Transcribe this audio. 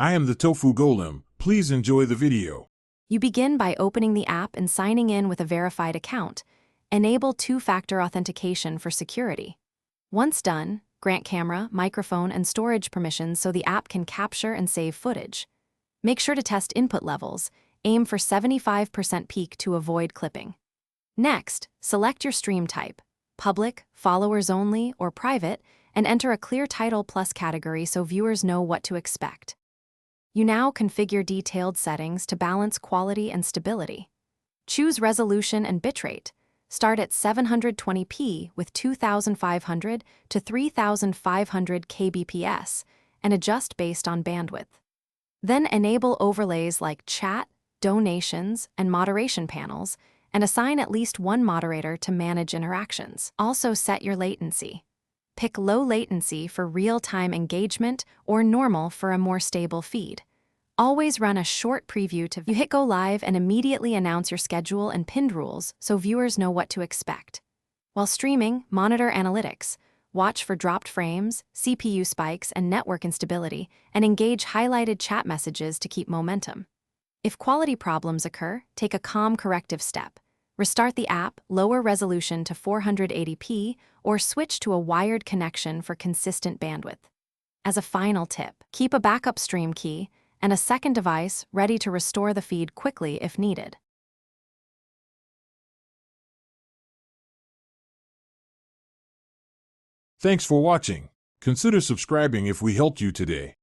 I am the Tofu Golem. Please enjoy the video. You begin by opening the app and signing in with a verified account. Enable two-factor authentication for security. Once done, grant camera, microphone, and storage permissions so the app can capture and save footage. Make sure to test input levels. Aim for 75% peak to avoid clipping. Next, select your stream type, public, followers only, or private, and enter a clear title plus category so viewers know what to expect. You now configure detailed settings to balance quality and stability. Choose resolution and bitrate. Start at 720p with 2500 to 3500 kbps and adjust based on bandwidth. Then enable overlays like chat, donations, and moderation panels, and assign at least one moderator to manage interactions. Also set your latency. Pick low latency for real-time engagement or normal for a more stable feed. Always run a short preview to you hit go live and immediately announce your schedule and pinned rules so viewers know what to expect. While streaming, monitor analytics. Watch for dropped frames, CPU spikes, and network instability, and engage highlighted chat messages to keep momentum. If quality problems occur, take a calm corrective step. Restart the app, lower resolution to 480p, or switch to a wired connection for consistent bandwidth. As a final tip, keep a backup stream key and a second device ready to restore the feed quickly if needed. Thanks for watching. Consider subscribing if we helped you today.